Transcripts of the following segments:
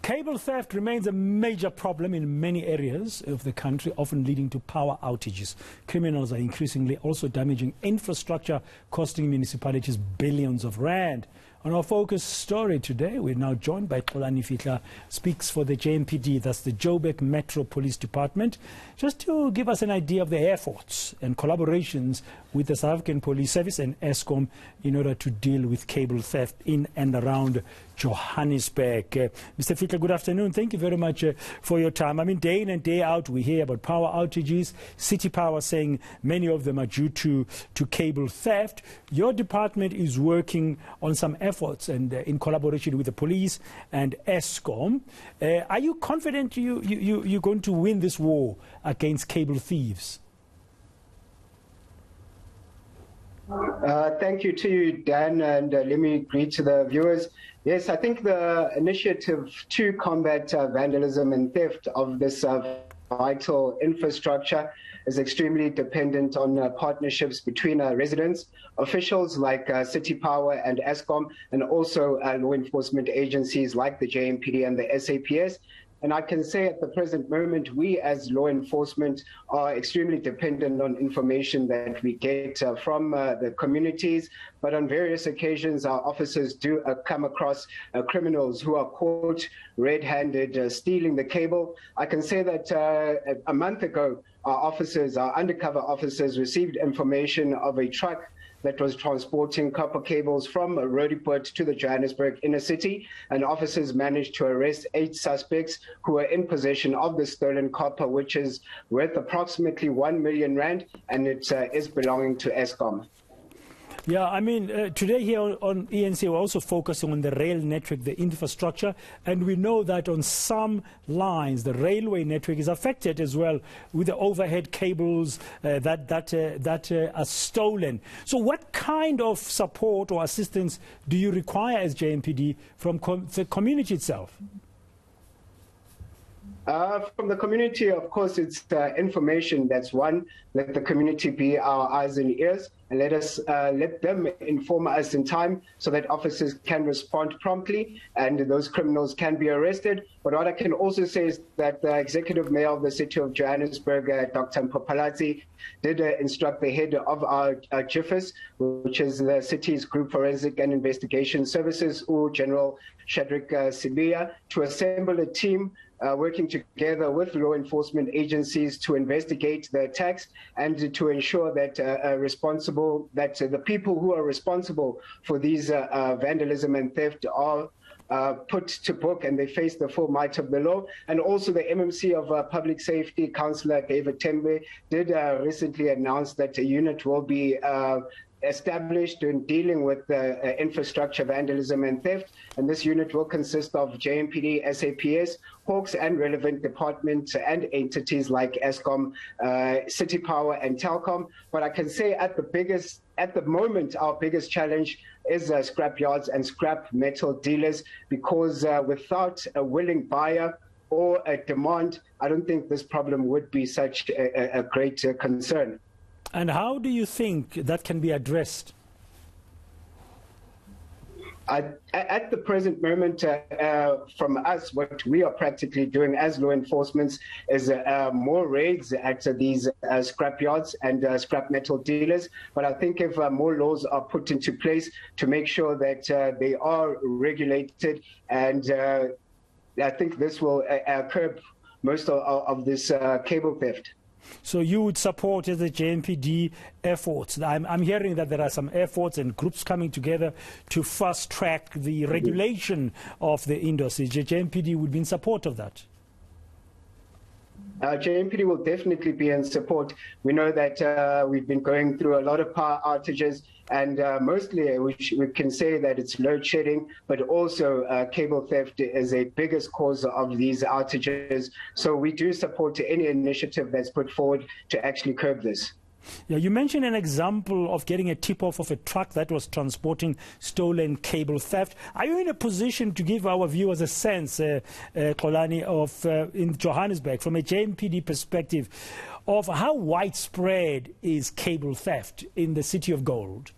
Cable theft remains a major problem in many areas of the country, often leading to power outages. Criminals are increasingly also damaging infrastructure, costing municipalities billions of rand. On our focus story today, we're now joined by Xolani Fihla, speaks for the JMPD, that's the Joburg Metro Police Department, just to give us an idea of the efforts and collaborations with the South African Police Service and ESCOM in order to deal with cable theft in and around Johannesburg. Mr. Fihla, good afternoon. Thank you very much for your time. I mean, day in and day out, we hear about power outages, City Power saying many of them are due to cable theft. Your department is working on some efforts and in collaboration with the police and ESCOM. Are you confident you're going to win this war against cable thieves? Thank you to you, Dan, and let me greet to the viewers. Yes, I think the initiative to combat vandalism and theft of this vital infrastructure is extremely dependent on partnerships between residents, officials like City Power and ESCOM, and also law enforcement agencies like the JMPD and the SAPS. And I can say at the present moment, we as law enforcement are extremely dependent on information that we get from the communities. But on various occasions, our officers do come across criminals who are caught red-handed stealing the cable. I can say that a month ago, our undercover officers received information of a truck that was transporting copper cables from Roodepoort to the Johannesburg inner city, and officers managed to arrest 8 suspects who were in possession of the stolen copper, which is worth approximately 1 million rand, and it is belonging to ESCOM. Yeah, I mean, today here on eNCA, we're also focusing on the rail network, the infrastructure, and we know that on some lines, the railway network is affected as well with the overhead cables that are stolen. So what kind of support or assistance do you require as JMPD from the community itself? From the community, of course, it's information. That's one. Let the community be our eyes and ears, and let them inform us in time so that officers can respond promptly and those criminals can be arrested. But what I can also say is that the executive mayor of the city of Johannesburg, Dr. Mpopalazi, did instruct the head of our GIFIS, which is the city's Group Forensic and Investigation Services, General Shadrack Sibiya, to assemble a team working together with law enforcement agencies to investigate the attacks and to ensure that the people who are responsible for these vandalism and theft are put to book and they face the full might of the law. And also the MMC of Public Safety, Councillor David Tembe, did recently announce that a unit will be established in dealing with infrastructure vandalism and theft, and this unit will consist of JMPD, SAPS, Hawks, and relevant departments and entities like ESCOM, City Power, and Telkom. But I can say at the moment, our biggest challenge is scrap yards and scrap metal dealers, because without a willing buyer or a demand, I don't think this problem would be such a great concern. And how do you think that can be addressed? At the present moment, from us, what we are practically doing as law enforcement is more raids at these scrap yards and scrap metal dealers. But I think if more laws are put into place to make sure that they are regulated, and I think this will curb most of this cable theft. So you would support the JMPD efforts. I'm hearing that there are some efforts and groups coming together to fast track the regulation of the industry. The JMPD would be in support of that. JMPD will definitely be in support. We know that we've been going through a lot of power outages, and mostly we can say that it's load shedding, but also cable theft is a biggest cause of these outages. So we do support any initiative that's put forward to actually curb this. Yeah, you mentioned an example of getting a tip-off of a truck that was transporting stolen cable theft. Are you in a position to give our viewers a sense, Xolani, of in Johannesburg, from a JMPD perspective, of how widespread is cable theft in the City of Gold?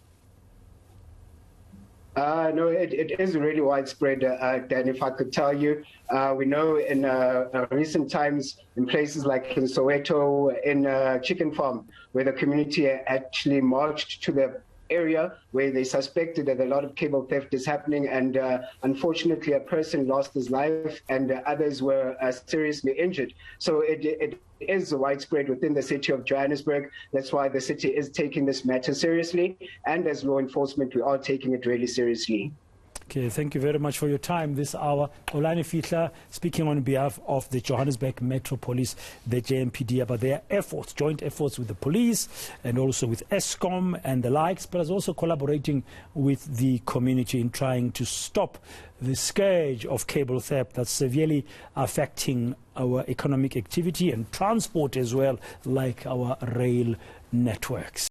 No, it is really widespread, Dan. If I could tell you, we know in recent times in places like in Soweto, in Chicken Farm, where the community actually marched to the area where they suspected that a lot of cable theft is happening, and unfortunately a person lost his life and others were seriously injured. So it is widespread within the city of Johannesburg. That's why the city is taking this matter seriously, and as law enforcement we are taking it really seriously. Okay, thank you very much for your time this hour. Xolani Fihla speaking on behalf of the Johannesburg Metro Police, the JMPD, about their efforts, joint efforts with the police and also with Eskom and the likes, but also collaborating with the community in trying to stop the scourge of cable theft that's severely affecting our economic activity and transport as well, like our rail networks.